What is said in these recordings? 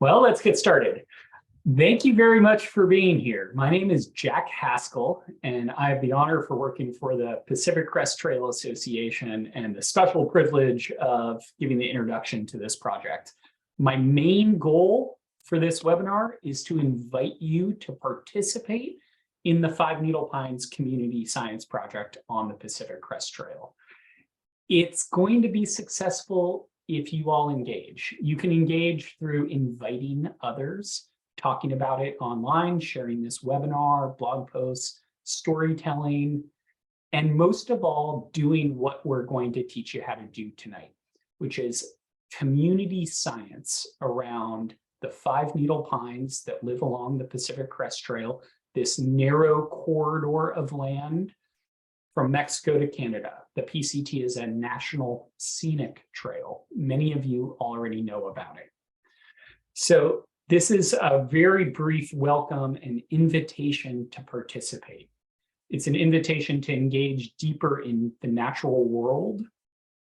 Well, let's get started. Thank you very much for being here. My name is Jack Haskell, and I have the honor for working for the Pacific Crest Trail Association and the special privilege of giving the introduction to this project. My main goal for this webinar is to invite you to participate in the Five Needle Pines Community Science Project on the Pacific Crest Trail. It's going to be successful if you all engage. You can engage through inviting others, talking about it online, sharing this webinar, blog posts, storytelling, and most of all, doing what we're going to teach you how to do tonight, which is community science around the Five Needle Pines that live along the Pacific Crest Trail, this narrow corridor of land from Mexico to Canada. The PCT is a national scenic trail. Many of you already know about it. So this is a very brief welcome and invitation to participate. It's an invitation to engage deeper in the natural world,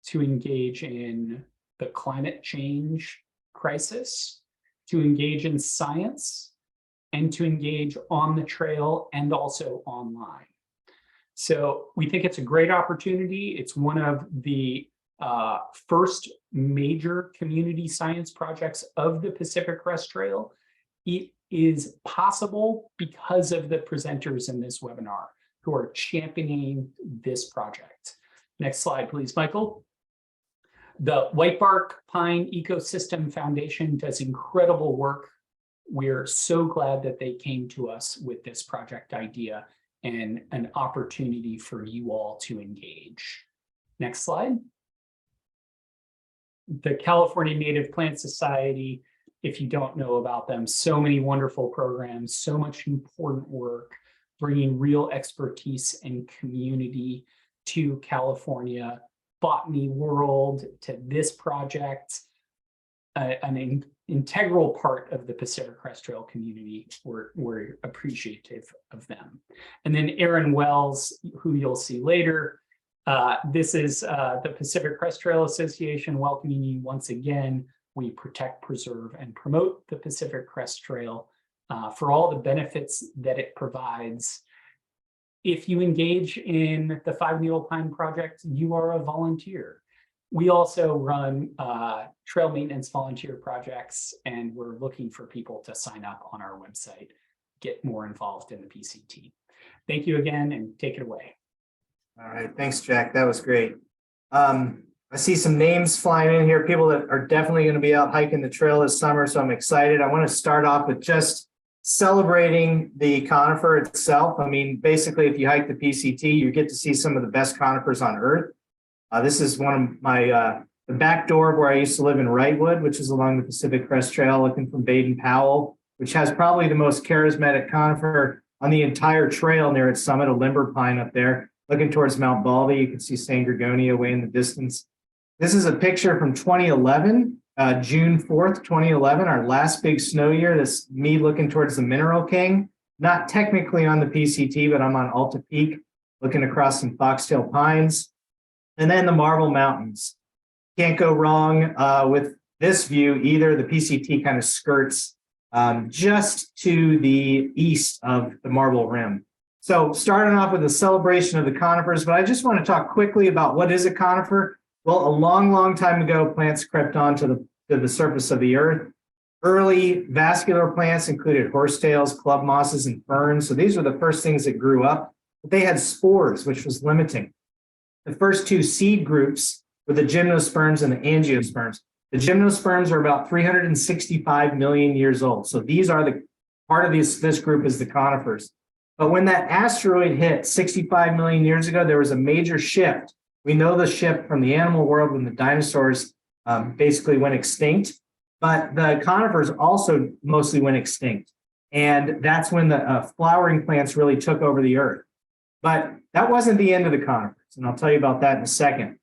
to engage in the climate change crisis, to engage in science, and to engage on the trail and also online. So we think it's a great opportunity. It's one of the first major community science projects of the Pacific Crest Trail. It is possible because of the presenters in this webinar who are championing this project. Next slide, please, Michael. The Whitebark Pine Ecosystem Foundation does incredible work. We're so glad that they came to us with this project idea and an opportunity for you all to engage. Next slide. The California Native Plant Society, if you don't know about them, so many wonderful programs, so much important work, bringing real expertise and community to California, Botany World, to this project, an integral part of the Pacific Crest Trail community. We're appreciative of them. And then Aaron Wells, who you'll see later. This is the Pacific Crest Trail Association welcoming you once again. We protect, preserve, and promote the Pacific Crest Trail for all the benefits that it provides. If you engage in the Five Needle Pine Project, you are a volunteer. We also run trail maintenance volunteer projects, and we're looking for people to sign up on our website, get more involved in the PCT. Thank you again, and take it away. All right, thanks, Jack. That was great. I see some names flying in here, people that are definitely going to be out hiking the trail this summer, so I'm excited. I want to start off with just celebrating the conifer itself. I mean, basically, if you hike the PCT, you get to see some of the best conifers on Earth. This is one of my, the back door of where I used to live in Wrightwood, which is along the Pacific Crest Trail, looking from Baden-Powell, which has probably the most charismatic conifer on the entire trail near its summit, a limber pine up there. Looking towards Mount Baldy, you can see San Gorgonio way in the distance. This is a picture from 2011, June 4th, 2011, our last big snow year. This me looking towards the Mineral King, not technically on the PCT, but I'm on Alta Peak, looking across some foxtail pines. And then the Marble Mountains. Can't go wrong with this view either. The PCT kind of skirts just to the east of the Marble Rim. So starting off with a celebration of the conifers, but I just want to talk quickly about what is a conifer. Well, a long, long time ago, plants crept onto the surface of the earth. Early vascular plants included horsetails, club mosses, and ferns. So these were the first things that grew up. But they had spores, which was limiting. The first two seed groups were the gymnosperms and the angiosperms. The gymnosperms are about 365 million years old. So these are the part of this group is the conifers. But when that asteroid hit 65 million years ago, there was a major shift. We know the shift from the animal world when the dinosaurs basically went extinct, but the conifers also mostly went extinct. And that's when the flowering plants really took over the earth. But that wasn't the end of the conifers, and I'll tell you about that in a second.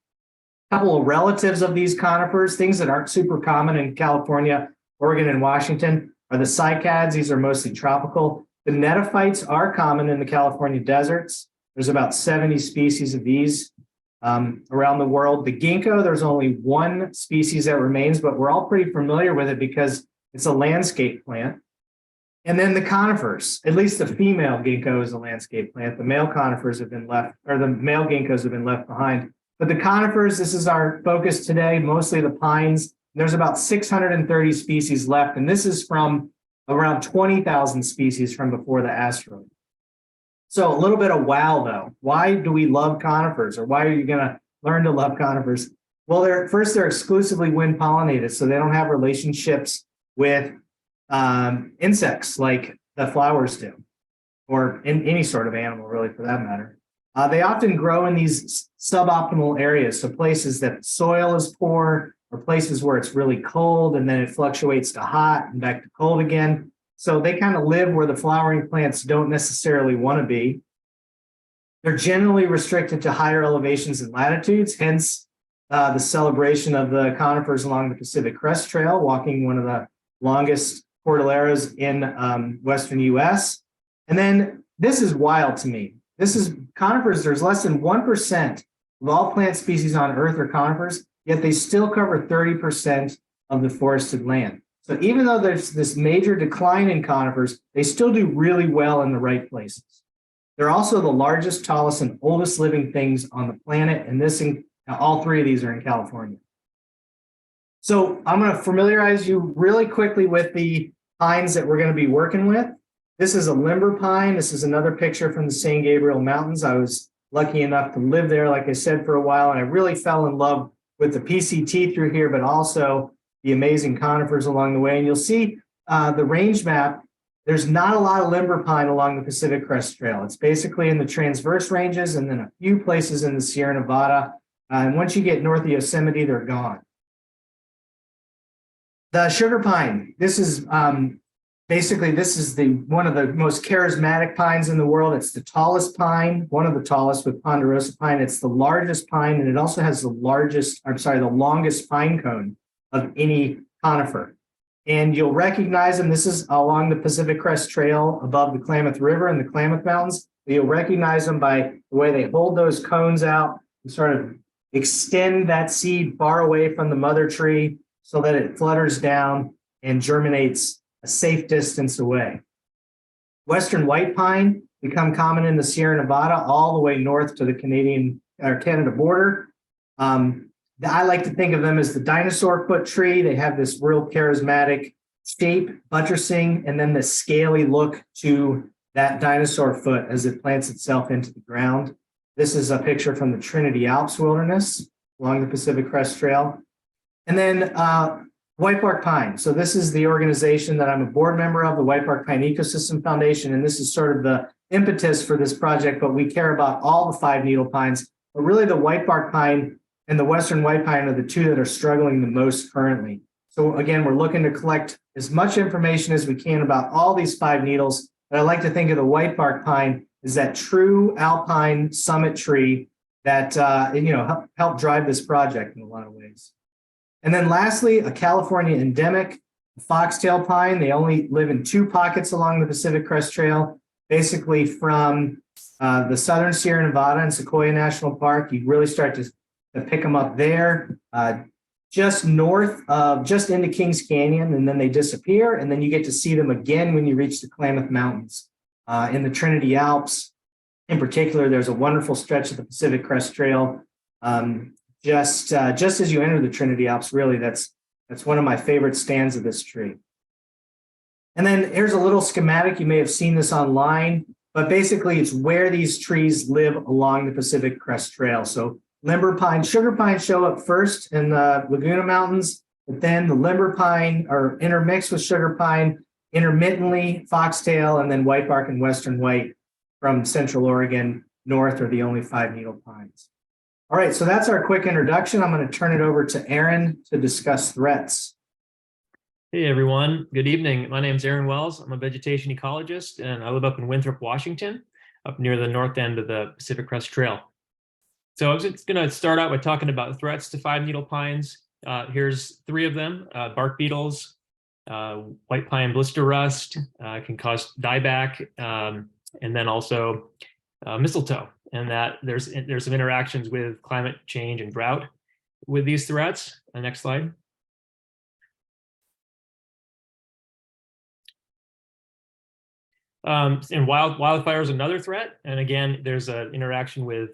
A couple of relatives of these conifers, things that aren't super common in California, Oregon, and Washington, are the cycads. These are mostly tropical. The netophytes are common in the California deserts. There's about 70 species of these around the world. The ginkgo, there's only one species that remains, but we're all pretty familiar with it because It's a landscape plant. And then the conifers, at least the female ginkgo is a landscape plant. The male conifers have been left, or the male ginkgos have been left behind. But the conifers, this is our focus today, mostly the pines. There's about 630 species left, and this is from around 20,000 species from before the asteroid. So a little bit of wow, though. Why do we love conifers, or why are you going to learn to love conifers? Well, they're exclusively wind pollinated, so they don't have relationships with insects like the flowers do, or in any sort of animal, really, for that matter. They often grow in these suboptimal areas, so places that soil is poor, or places where it's really cold and then it fluctuates to hot and back to cold again. So they kind of live where the flowering plants don't necessarily want to be. They're generally restricted to higher elevations and latitudes, hence the celebration of the conifers along the Pacific Crest Trail, walking one of the longest cordilleras in Western US. And then this is wild to me. This is conifers, there's less than 1% of all plant species on Earth are conifers, yet they still cover 30% of the forested land. So even though there's this major decline in conifers, they still do really well in the right places. They're also the largest, tallest, and oldest living things on the planet, and all three of these are in California. So I'm going to familiarize you really quickly with the pines that we're going to be working with. This is a limber pine. This is another picture from the San Gabriel Mountains. I was lucky enough to live there, like I said, for a while, and I really fell in love with the PCT through here, but also the amazing conifers along the way. And you'll see the range map, there's not a lot of limber pine along the Pacific Crest Trail. It's basically in the transverse ranges and then a few places in the Sierra Nevada. And once you get north of Yosemite, they're gone. The sugar pine, this is one of the most charismatic pines in the world. It's the tallest pine, one of the tallest with ponderosa pine. It's the largest pine, and it also has the longest pine cone of any conifer. And you'll recognize them. This is along the Pacific Crest Trail above the Klamath River and the Klamath Mountains. You'll recognize them by the way they hold those cones out and sort of extend that seed far away from the mother tree so that it flutters down and germinates a safe distance away. Western white pine become common in the Sierra Nevada all the way north to the Canada border. I like to think of them as the dinosaur foot tree. They have this real charismatic shape, buttressing, and then the scaly look to that dinosaur foot as it plants itself into the ground. This is a picture from the Trinity Alps wilderness along the Pacific Crest Trail. And then Whitebark Pine. So this is the organization that I'm a board member of, the Whitebark Pine Ecosystem Foundation, and this is sort of the impetus for this project, but we care about all the 5 needle pines. But really the Whitebark Pine and the Western White Pine are the two that are struggling the most currently. So again, we're looking to collect as much information as we can about all these 5 needles. But I like to think of the Whitebark Pine as that true alpine summit tree that helped drive this project in a lot of ways. And then lastly, a California endemic, the foxtail pine. They only live in 2 pockets along the Pacific Crest Trail, basically from the southern Sierra Nevada and Sequoia National Park. You really start to pick them up there, just into Kings Canyon, and then they disappear. And then you get to see them again when you reach the Klamath Mountains. In the Trinity Alps, in particular, there's a wonderful stretch of the Pacific Crest Trail. Just as you enter the Trinity Alps, really, that's one of my favorite stands of this tree. And then here's a little schematic. You may have seen this online, but basically it's where these trees live along the Pacific Crest Trail. So limber pine, sugar pine show up first in the Laguna Mountains, but then the limber pine are intermixed with sugar pine, intermittently foxtail, and then whitebark and western white from Central Oregon north are the only 5 needle pines. All right, so that's our quick introduction. I'm going to turn it over to Aaron to discuss threats. Hey everyone, good evening. My name is Aaron Wells. I'm a vegetation ecologist and I live up in Winthrop, Washington, up near the north end of the Pacific Crest Trail. So I was just going to start out by talking about threats to 5 needle pines. Here's 3 of them: bark beetles, white pine blister rust, can cause dieback, and then also mistletoe. And that there's some interactions with climate change and drought with these threats. Next slide. And wildfire is another threat. And again, there's an interaction with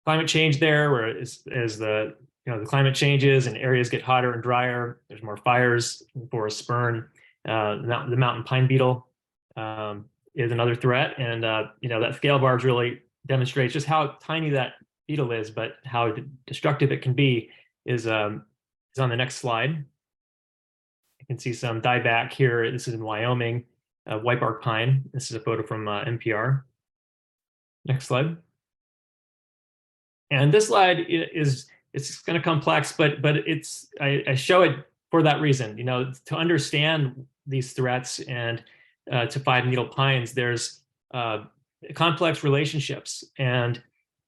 climate change there, where as the the climate changes and areas get hotter and drier, there's more fires, forests burn. The mountain pine beetle is another threat, and that scale bars really demonstrates just how tiny that beetle is, but how destructive it can be is on the next slide. You can see some dieback here. This is in Wyoming, whitebark pine. This is a photo from NPR. Next slide. And this slide it's kind of complex, but I show it for that reason. To understand these threats and to five-needle pines, there's complex relationships, and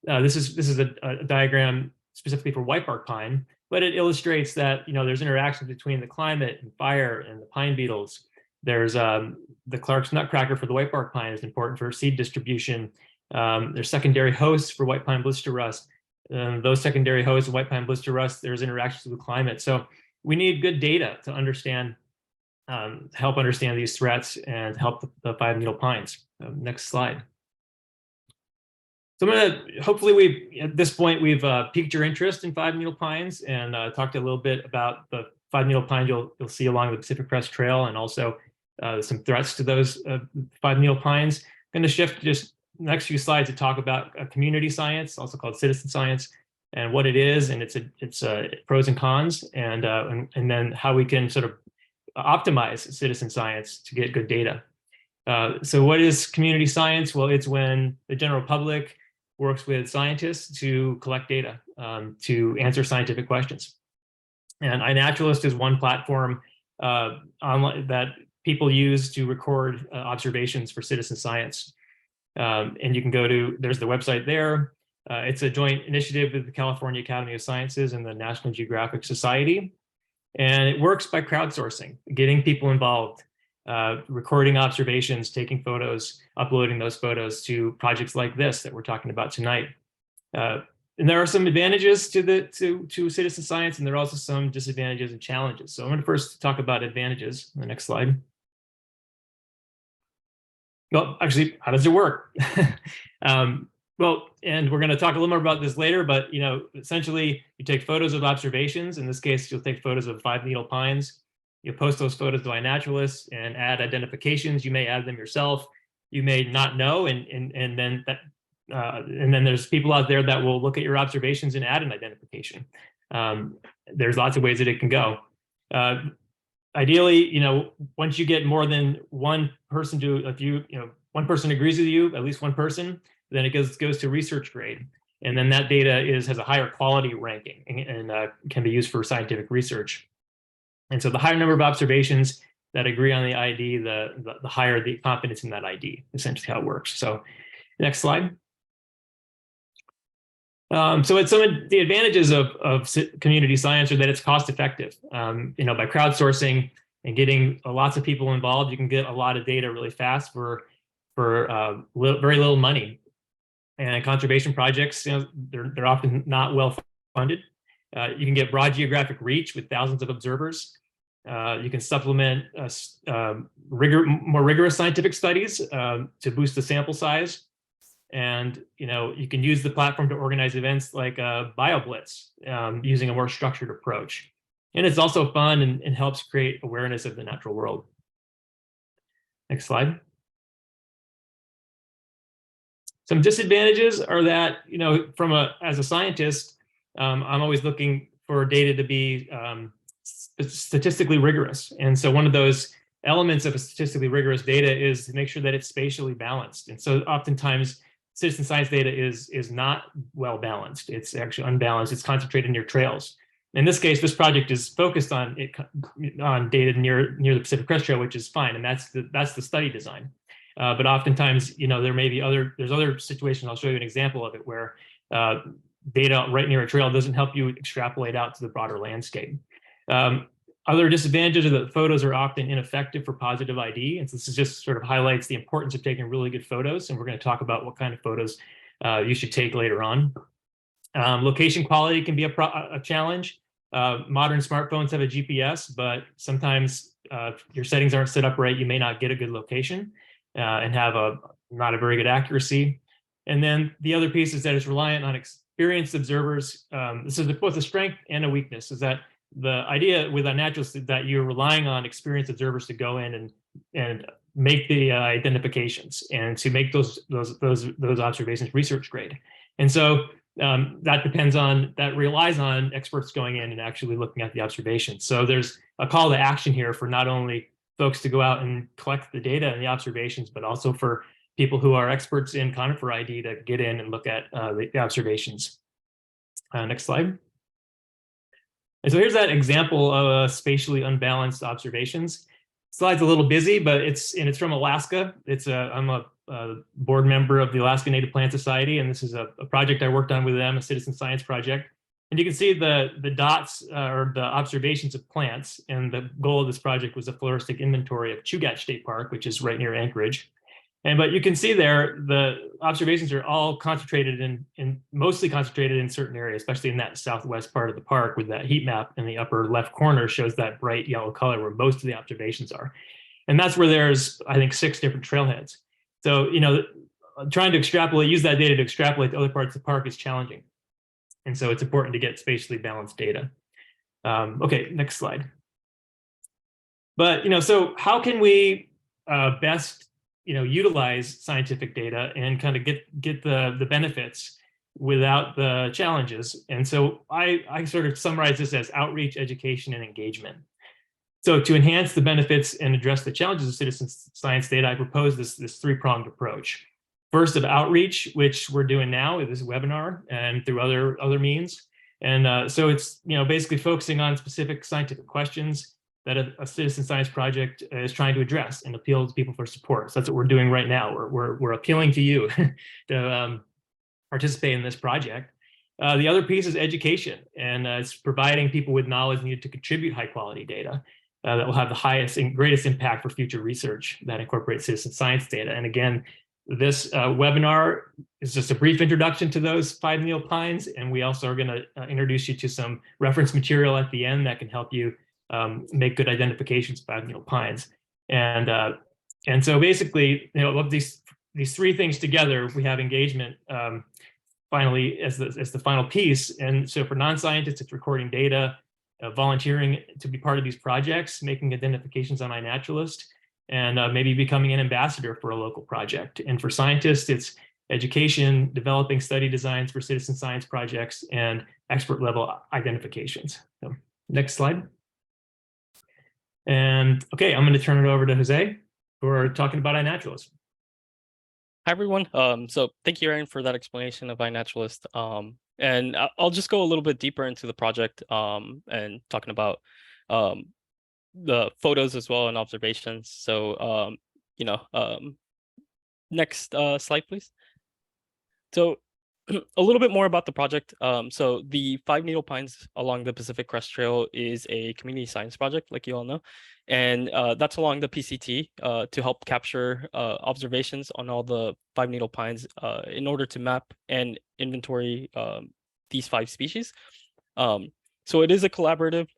this is a diagram specifically for whitebark pine, but it illustrates that there's interactions between the climate and fire and the pine beetles. There's the Clark's nutcracker for the whitebark pine is important for seed distribution. There's secondary hosts for white pine blister rust. Those secondary hosts of white pine blister rust, there's interactions with climate. So we need good data to understand, help understand these threats and help the five-needle pines. Next slide. So hopefully at this point, we've piqued your interest in five-needle pines and talked a little bit about the five-needle pines you'll see along the Pacific Crest Trail, and also some threats to those five-needle pines. I'm going to shift just next few slides to talk about community science, also called citizen science, and what it is, and its pros and cons, and then how we can sort of optimize citizen science to get good data. So what is community science? Well, it's when the general public works with scientists to collect data, to answer scientific questions. And iNaturalist is one platform online that people use to record observations for citizen science. And you can go to, there's the website there. It's a joint initiative with the California Academy of Sciences and the National Geographic Society. And it works by crowdsourcing, getting people involved, recording observations, taking photos, uploading those photos to projects like this that we're talking about tonight. And there are some advantages to citizen science, and there are also some disadvantages and challenges. So I'm going to first talk about advantages. The next slide. Well, actually, how does it work? Well, and we're going to talk a little more about this later, but essentially, you take photos of observations. In this case, you'll take photos of five-needle pines. You'll post those photos to iNaturalist and add identifications. You may add them yourself. You may not know, and then there's people out there that will look at your observations and add an identification. There's lots of ways that it can go. Ideally, once you get more than one person one person agrees with you, at least one person, then it goes to research grade. And then that data has a higher quality ranking and can be used for scientific research. And so the higher number of observations that agree on the ID, the higher the confidence in that ID, essentially how it works. So next slide. So it's some of the advantages of community science are that it's cost effective. By crowdsourcing and getting lots of people involved, you can get a lot of data really fast for very little money. And conservation projects, they're often not well funded. You can get broad geographic reach with thousands of observers. You can supplement more rigorous scientific studies to boost the sample size. And you can use the platform to organize events like BioBlitz using a more structured approach. And it's also fun and helps create awareness of the natural world. Next slide. Some disadvantages are that, as a scientist, I'm always looking for data to be statistically rigorous. And so one of those elements of a statistically rigorous data is to make sure that it's spatially balanced. And so oftentimes citizen science data is not well balanced. It's actually unbalanced. It's concentrated near trails. In this case, this project is focused on data near the Pacific Crest Trail, which is fine, and that's the study design. But oftentimes, there may be there's other situations. I'll show you an example of it where data right near a trail doesn't help you extrapolate out to the broader landscape. Other disadvantages are that photos are often ineffective for positive ID. And so this just sort of highlights the importance of taking really good photos. And we're going to talk about what kind of photos you should take later on. Location quality can be a challenge. Modern smartphones have a GPS, but sometimes if your settings aren't set up right, you may not get a good location. and have not a very good accuracy. And then the other piece is that it's reliant on experienced observers. This is both a strength and a weakness, is that the idea with iNaturalist is that you're relying on experienced observers to go in and make the identifications and to make those observations research grade. And so that relies on experts going in and actually looking at the observations. So there's a call to action here for not only folks to go out and collect the data and the observations, but also for people who are experts in Conifer ID to get in and look at the observations. Next slide. And so here's that example of spatially unbalanced observations. Slide's a little busy, but it's from Alaska. I'm a board member of the Alaska Native Plant Society, and this is a project I worked on with them, a citizen science project. And you can see the dots or the observations of plants. And the goal of this project was a floristic inventory of Chugach State Park, which is right near Anchorage. But you can see there, the observations are all concentrated mostly concentrated in certain areas, especially in that southwest part of the park, with that heat map in the upper left corner shows that bright yellow color where most of the observations are. And that's where there's, I think, 6 different trailheads. So, trying to use that data to extrapolate to other parts of the park is challenging. And so it's important to get spatially balanced data. Okay, next slide. But, so how can we best utilize scientific data and kind of get the benefits without the challenges? And so I sort of summarize this as outreach, education, and engagement. So to enhance the benefits and address the challenges of citizen science data, I propose this 3-pronged approach. First, of outreach, which we're doing now with this webinar and through other means. And so it's basically focusing on specific scientific questions that a citizen science project is trying to address and appeal to people for support. So that's what we're doing right now. We're appealing to you to participate in this project. The other piece is education, and it's providing people with knowledge needed to contribute high quality data that will have the highest and greatest impact for future research that incorporates citizen science data. And again, this webinar is just a brief introduction to those 5 needle pines, and we also are going to introduce you to some reference material at the end that can help you make good identifications of 5 needle pines. And so basically, of these 3 things together, we have engagement finally as the final piece. And so for non-scientists, it's recording data, volunteering to be part of these projects, making identifications on iNaturalist, and maybe becoming an ambassador for a local project. And for scientists, it's education, developing study designs for citizen science projects, and expert level identifications. So, next slide. And okay, I'm going to turn it over to Jose for talking about iNaturalist. Hi, everyone. So thank you, Aaron, for that explanation of iNaturalist. And I'll just go a little bit deeper into the project and talking about the photos as well and observations. So, next slide, please. So a little bit more about the project. So the 5 needle pines along the Pacific Crest Trail is a community science project, like you all know. And that's along the PCT to help capture observations on all the 5 needle pines in order to map and inventory these 5 species. So it is a collaborative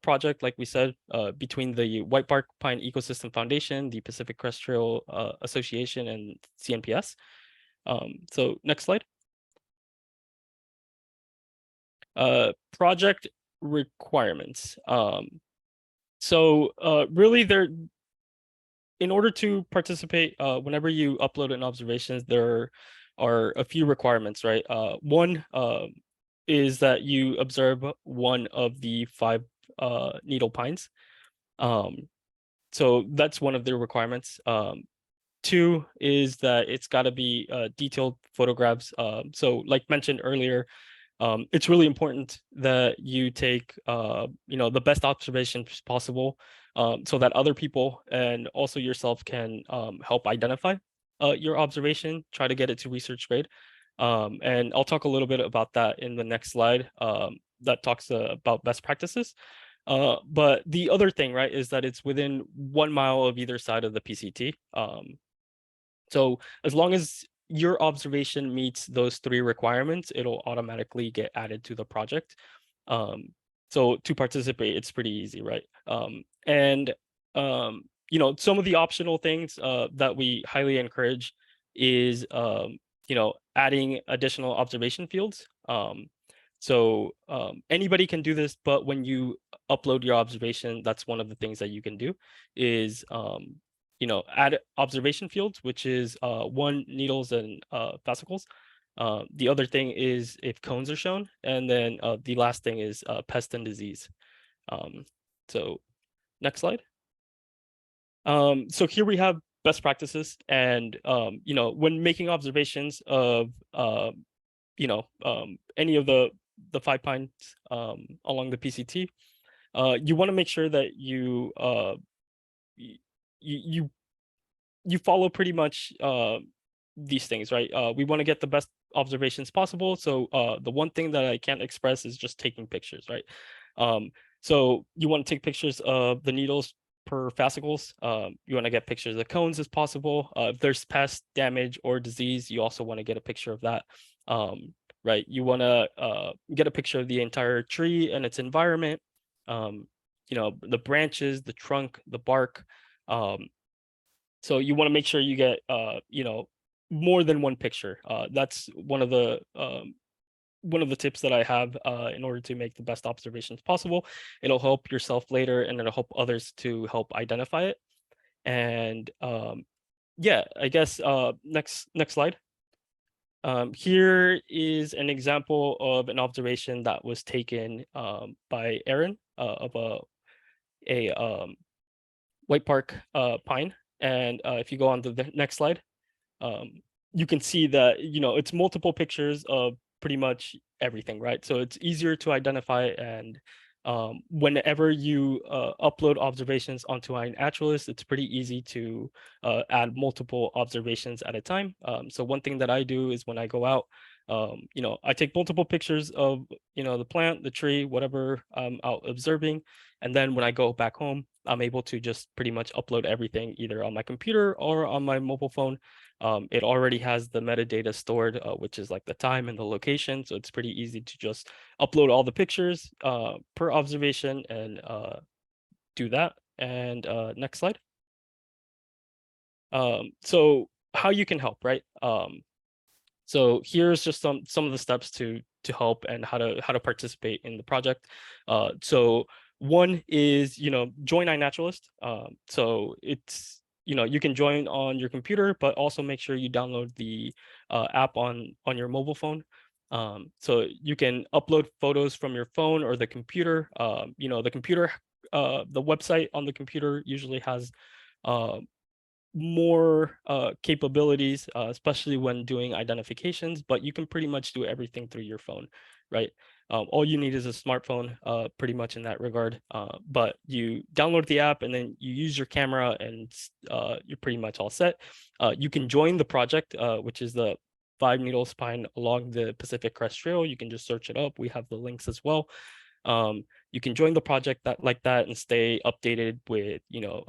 project, like we said, between the Whitebark Pine Ecosystem Foundation, the Pacific Crest Trail Association, and CNPS. So next slide. Project requirements. So really, in order to participate, whenever you upload an observation, there are a few requirements, right? One is that you observe one of the 5 needle pines. So that's one of the requirements. 2 is that it's got to be detailed photographs. So like mentioned earlier, it's really important that you take the best observations possible so that other people and also yourself can help identify your observation, try to get it to research grade. And I'll talk a little bit about that in the next slide that talks about best practices. But the other thing, right, is that it's within 1 mile of either side of the PCT. So as long as your observation meets those 3 requirements, it'll automatically get added to the project. So to participate, it's pretty easy, right? you know, some of the optional things that we highly encourage is, you know, adding additional observation fields. So anybody can do this, but when you upload your observation, that's one of the things that you can do is, you know, add observation fields, which is one, needles and fascicles. The other thing is if cones are shown, and then the last thing is pest and disease. So next slide. So here we have best practices, and you know, when making observations of you know, any of the 5 pines along the PCT, you want to make sure that you you follow pretty much these things, right? We want to get the best observations possible. So the one thing that I can't express is just taking pictures, right? So you want to take pictures of the needles per fascicles. You want to get pictures of the cones as possible. If there's pest damage or disease, you also want to get a picture of that. Right? You want to get a picture of the entire tree and its environment. You know, the branches, the trunk, the bark. So you want to make sure you get you know, more than one picture. That's one of the tips that I have in order to make the best observations possible. It'll help yourself later, and it'll help others to help identify it. And yeah, I guess next slide. Here is an example of an observation that was taken by Aaron of a Whitebark pine. And if you go on to the next slide, you can see that, you know, it's multiple pictures of pretty much everything, right? So it's easier to identify, and whenever you upload observations onto iNaturalist, it's pretty easy to add multiple observations at a time. So one thing that I do is when I go out, you know, I take multiple pictures of, you know, the plant, the tree, whatever I'm out observing. And then when I go back home, I'm able to just pretty much upload everything either on my computer or on my mobile phone. It already has the metadata stored, which is like the time and the location. So it's pretty easy to just upload all the pictures per observation and do that. And next slide. So how you can help, right? So here's just some of the steps to help and how to participate in the project. So one is, you know, join iNaturalist. So it's, you know, you can join on your computer, but also make sure you download the app on your mobile phone. So you can upload photos from your phone or the computer. You know, the computer, the website on the computer usually has more capabilities, especially when doing identifications, but you can pretty much do everything through your phone, right? All you need is a smartphone, pretty much in that regard. But you download the app and then you use your camera, and you're pretty much all set. You can join the project, which is the 5 Needles Pine along the Pacific Crest Trail. You can just search it up. We have the links as well. You can join the project like that and stay updated with, you know,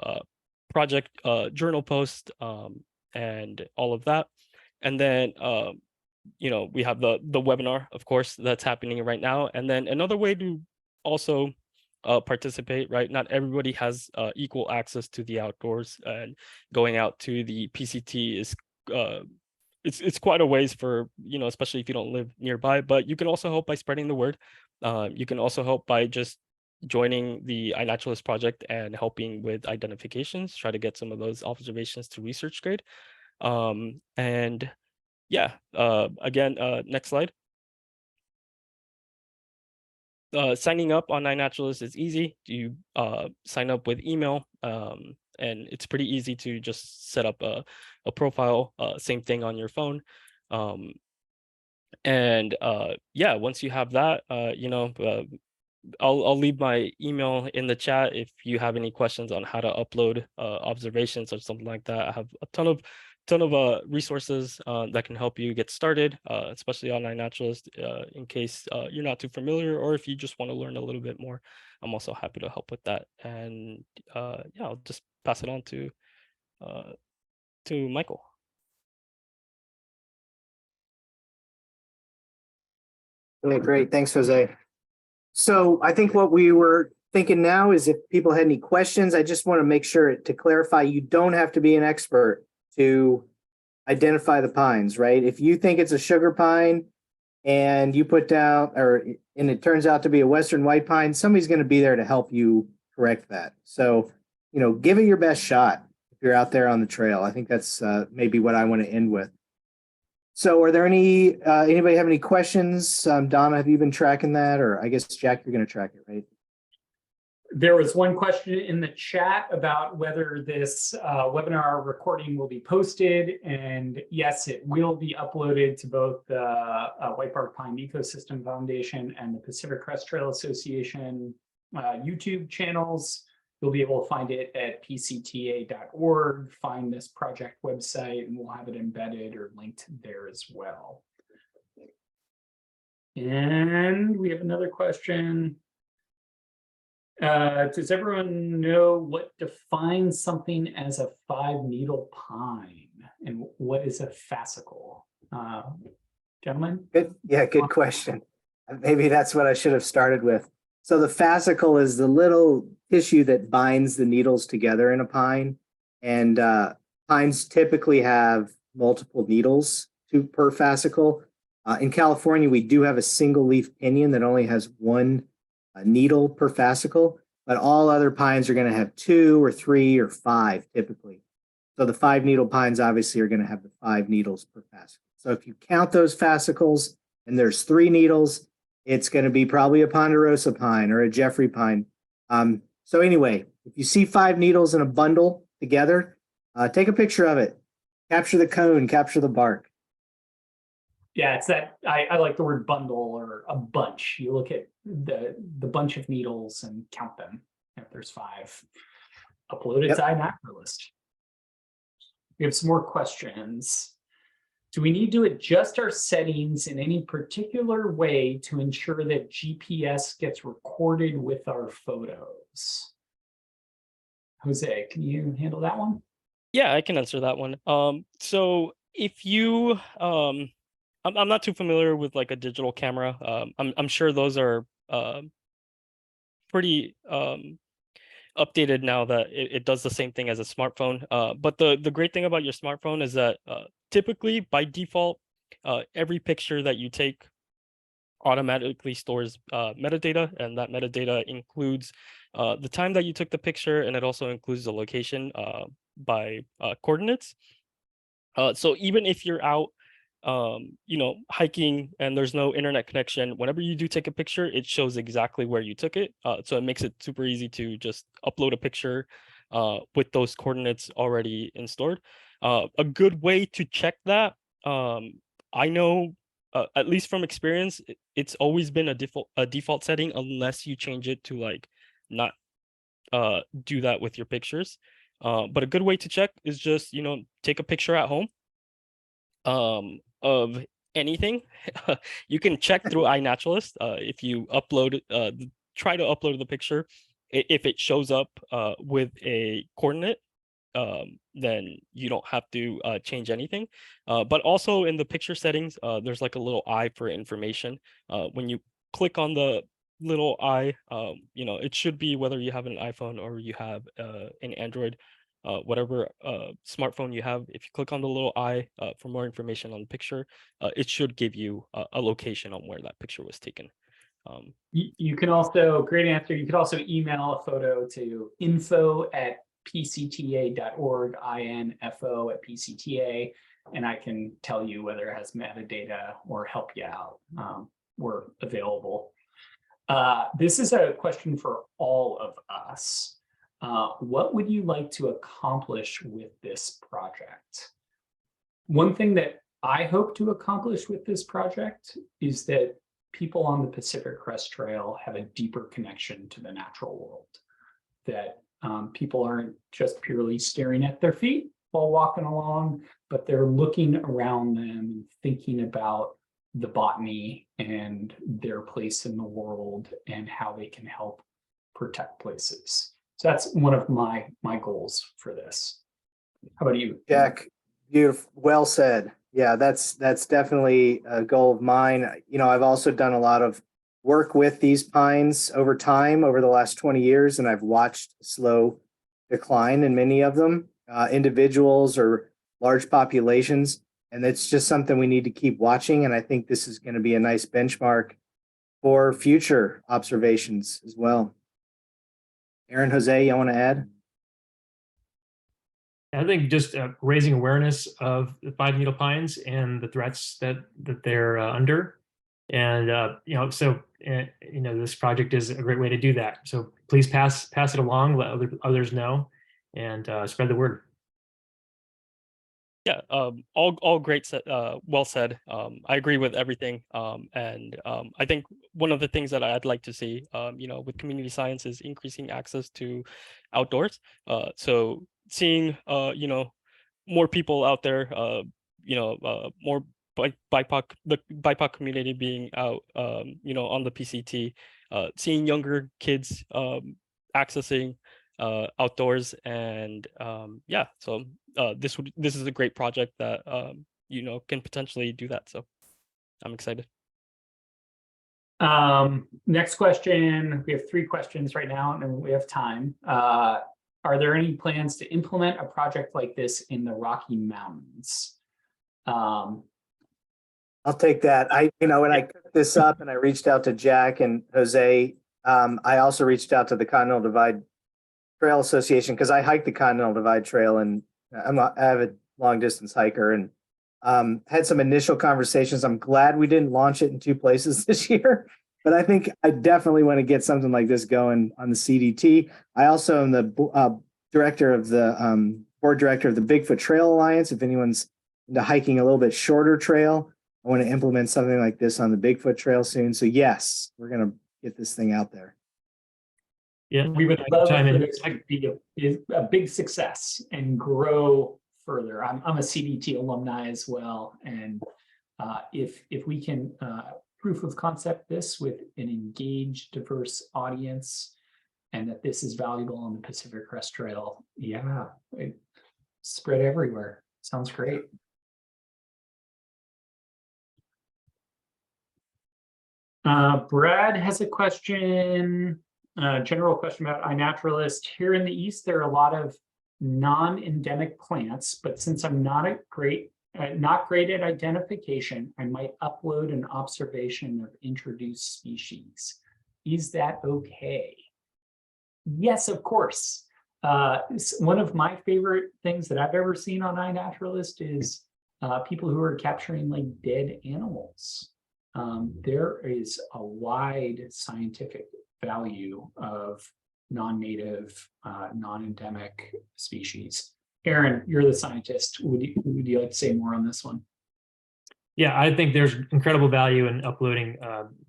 project journal post and all of that. And then you know, we have the webinar, of course, that's happening right now. And then another way to also participate, right? Not everybody has equal access to the outdoors, and going out to the PCT is it's quite a ways for, you know, especially if you don't live nearby. But you can also help by spreading the word. You can also help by just joining the iNaturalist project and helping with identifications, try to get some of those observations to research grade. And yeah, again, next slide. Signing up on iNaturalist is easy. You sign up with email, and it's pretty easy to just set up a profile. Same thing on your phone. And yeah, once you have that, you know, I'll leave my email in the chat if you have any questions on how to upload observations or something like that. I have a ton of resources that can help you get started, especially on iNaturalist, in case you're not too familiar, or if you just want to learn a little bit more. I'm also happy to help with that. And yeah, I'll just pass it on to Michael. Okay, great. Thanks, Jose. So I think what we were thinking now is if people had any questions, I just want to make sure to clarify, you don't have to be an expert to identify the pines, right? If you think it's a sugar pine and you put down, and it turns out to be a Western white pine, somebody's going to be there to help you correct that. So, give it your best shot if you're out there on the trail. I think that's maybe what I want to end with. So are there anybody have any questions? Donna, have you been tracking that? Or I guess, Jack, you're going to track it, right? There was one question in the chat about whether this webinar recording will be posted. And yes, it will be uploaded to both the Whitebark Pine Ecosystem Foundation and the Pacific Crest Trail Association YouTube channels. You'll be able to find it at pcta.org, find this project website, and we'll have it embedded or linked there as well. And we have another question. Does everyone know what defines something as a 5-needle pine, and what is a fascicle? Gentlemen? Good. Yeah, good question. Maybe that's what I should have started with. So the fascicle is the little tissue that binds the needles together in a pine. And pines typically have multiple needles per fascicle. In California, we do have a single leaf pinion that only has one needle per fascicle, but all other pines are going to have 2 or 3 or 5 typically. So the 5-needle pines obviously are going to have the 5 needles per fascicle. So if you count those fascicles and there's 3 needles, it's going to be probably a ponderosa pine or a Jeffrey pine. So anyway, if you see 5 needles in a bundle together, take a picture of it. Capture the cone, capture the bark. Yeah, it's that I like the word bundle or a bunch. You look at the bunch of needles and count them. If there's 5, upload it to iNaturalist. We have some more questions. Do we need to adjust our settings in any particular way to ensure that GPS gets recorded with our photos? Jose, can you handle that one? Yeah, I can answer that one. So if you, I'm not too familiar with like a digital camera. I'm sure those are pretty updated now that it does the same thing as a smartphone. But the great thing about your smartphone is that typically by default, every picture that you take automatically stores metadata, and that metadata includes the time that you took the picture, and it also includes the location by coordinates. So even if you're out hiking and there's no internet connection, whenever you do take a picture, it shows exactly where you took it. So it makes it super easy to just upload a picture with those coordinates already stored. A good way to check that, I know, at least from experience, it's always been a default setting unless you change it to like not do that with your pictures. But a good way to check is just, take a picture at home of anything. You can check through iNaturalist. If you upload, try to upload the picture. If it shows up with a coordinate, then you don't have to change anything. But also in the picture settings, there's like a little eye for information. When you click on the little eye, it should be whether you have an iPhone or you have an Android, whatever smartphone you have. If you click on the little eye for more information on the picture, it should give you a location on where that picture was taken. You can also, great answer, you could also email a photo to info@pcta.org, info@pcta, and I can tell you whether it has metadata or help you out. We're available. This is a question for all of us. What would you like to accomplish with this project? One thing that I hope to accomplish with this project is that people on the Pacific Crest Trail have a deeper connection to the natural world, that people aren't just purely staring at their feet while walking along, but they're looking around them and thinking about the botany and their place in the world and how they can help protect places. So that's one of my goals for this. How about you, Jack? Beautiful. Well said. Yeah, that's definitely a goal of mine. I've also done a lot of work with these pines over time over the last 20 years, and I've watched slow decline in many of them, individuals or large populations. And it's just something we need to keep watching. And I think this is going to be a nice benchmark for future observations as well. Aaron, Jose, you want to add? I think just raising awareness of the five needle pines and the threats that they're under. And, this project is a great way to do that. So please pass it along, let others know, and spread the word. Yeah, all great, well said. I agree with everything. And I think one of the things that I'd like to see, with community science is increasing access to outdoors. So seeing, more people out there, more BIPOC, the BIPOC community being out, on the PCT, seeing younger kids accessing outdoors, and so this is a great project that can potentially do that. So I'm excited. Next question. We have 3 questions right now, and we have time. Are there any plans to implement a project like this in the Rocky Mountains? I'll take that. When I cooked this up and I reached out to Jack and Jose, I also reached out to the Continental Divide Trail Association because I hiked the Continental Divide Trail, and I'm an avid long distance hiker, and had some initial conversations. I'm glad we didn't launch it in 2 places this year, but I think I definitely want to get something like this going on the CDT. I also am the board director of the Bigfoot Trail Alliance. If anyone's into hiking a little bit shorter trail, I want to implement something like this on the Bigfoot Trail soon. So yes, we're going to get this thing out there. Yeah, We would love for this to be a big success and grow further. I'm a CDT alumni as well, and if we can proof of concept this with an engaged, diverse audience, and that this is valuable on the Pacific Crest Trail, it spread everywhere. Sounds great. Brad has a question. General question about iNaturalist. Here in the East, there are a lot of non-endemic plants, but since I'm not great at identification, I might upload an observation of introduced species. Is that okay? Yes, of course. One of my favorite things that I've ever seen on iNaturalist is people who are capturing like dead animals. There is a wide scientific value of non-native, non-endemic species. Aaron, you're the scientist. Would you like to say more on this one? Yeah, I think there's incredible value in uploading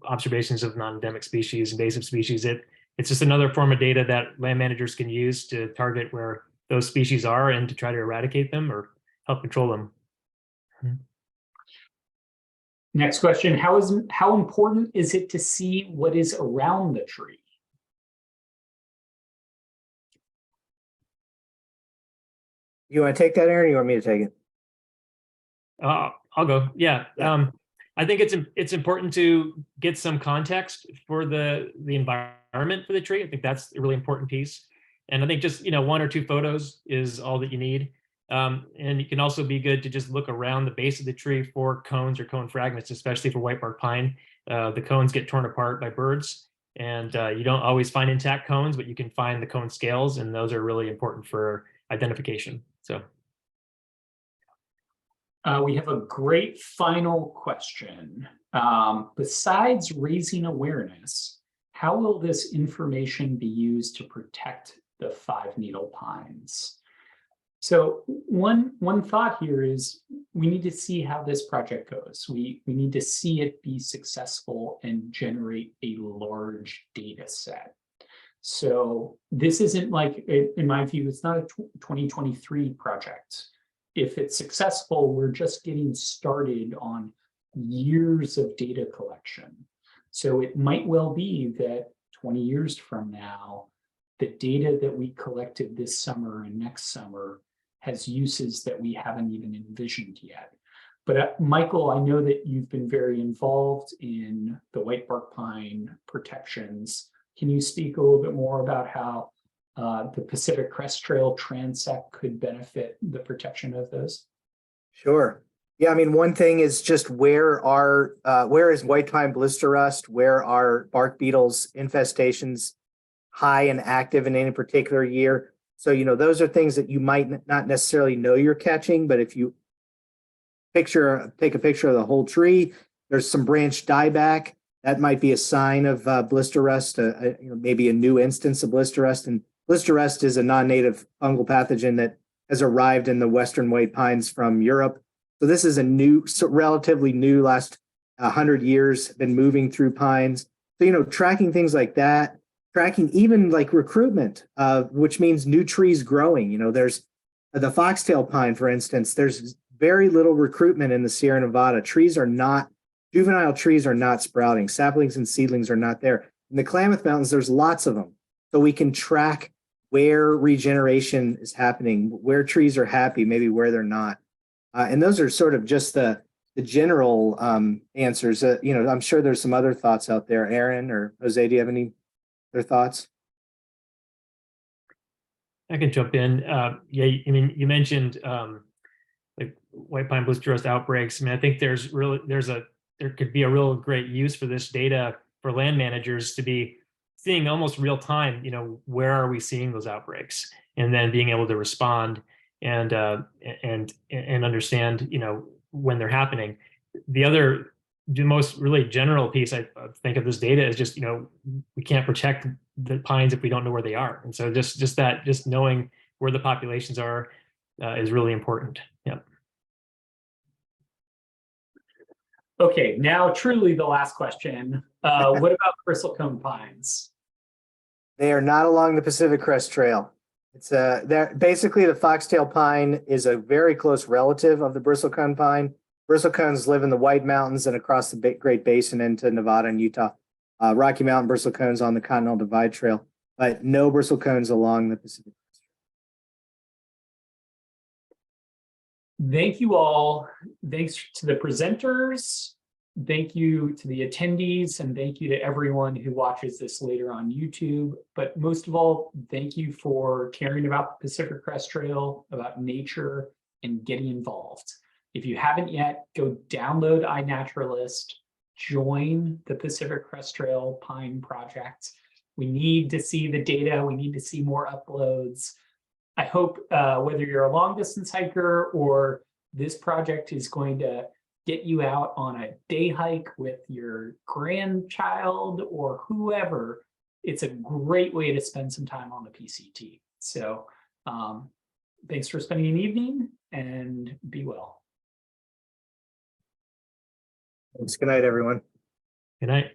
observations of non-endemic species, invasive species. It's just another form of data that land managers can use to target where those species are and to try to eradicate them or help control them. Next question, how important is it to see what is around the tree? You want to take that, Aaron, or you want me to take it? I'll go. Yeah. I think it's important to get some context for the environment for the tree. I think that's a really important piece. And I think just 1 or 2 photos is all that you need. And it can also be good to just look around the base of the tree for cones or cone fragments, especially for whitebark pine. The cones get torn apart by birds, and you don't always find intact cones, but you can find the cone scales, and those are really important for identification. So we have a great final question. Besides raising awareness, how will this information be used to protect the 5 needle pines? So one thought here is we need to see how this project goes. We need to see it be successful and generate a large data set. So this isn't like, in my view, it's not a 2023 project. If it's successful, we're just getting started on years of data collection. So it might well be that 20 years from now, the data that we collected this summer and next summer has uses that we haven't even envisioned yet. But Michael, I know that you've been very involved in the whitebark pine protections. Can you speak a little bit more about how the Pacific Crest Trail transect could benefit the protection of those? Sure. Yeah, I mean, one thing is just where is white pine blister rust? Where are bark beetles infestations high and active in any particular year? So, you know, those are things that you might not necessarily know you're catching, but if you take a picture of the whole tree, there's some branch dieback, that might be a sign of blister rust, maybe a new instance of blister rust. And blister rust is a non-native fungal pathogen that has arrived in the western white pines from Europe. So this is relatively new, last 100 years, been moving through pines. So, you know, tracking things like that, tracking even like recruitment, which means new trees growing. You know, there's the foxtail pine, for instance, there's very little recruitment in the Sierra Nevada. Juvenile trees are not sprouting. Saplings and seedlings are not there. In the Klamath Mountains, there's lots of them. So we can track where regeneration is happening, where trees are happy, maybe where they're not. And those are sort of just the general answers. You know, I'm sure there's some other thoughts out there. Aaron or Jose, do you have any other thoughts? I can jump in. Yeah, I mean, you mentioned like white pine blister rust outbreaks. I mean, I think there could be a real great use for this data for land managers to be seeing almost real time, you know, where are we seeing those outbreaks, and then being able to respond and understand, you know, when they're happening. The most really general piece I think of this data is just, you know, we can't protect the pines if we don't know where they are. And so just knowing where the populations are is really important. Yeah. Okay, now truly the last question. What about bristlecone pines? They are not along the Pacific Crest Trail. It's basically the foxtail pine is a very close relative of the bristlecone pine. Bristlecones live in the White Mountains and across the Great Basin into Nevada and Utah. Rocky Mountain bristlecones on the Continental Divide Trail, but no bristlecones along the Pacific Crest Trail. Thank you all. Thanks to the presenters. Thank you to the attendees, and thank you to everyone who watches this later on YouTube. But most of all, thank you for caring about the Pacific Crest Trail, about nature, and getting involved. If you haven't yet, go download iNaturalist, join the Pacific Crest Trail Pine Project. We need to see the data. We need to see more uploads. I hope whether you're a long distance hiker or this project is going to get you out on a day hike with your grandchild or whoever, it's a great way to spend some time on the PCT. So thanks for spending an evening, and be well. Thanks. Good night, everyone. Good night.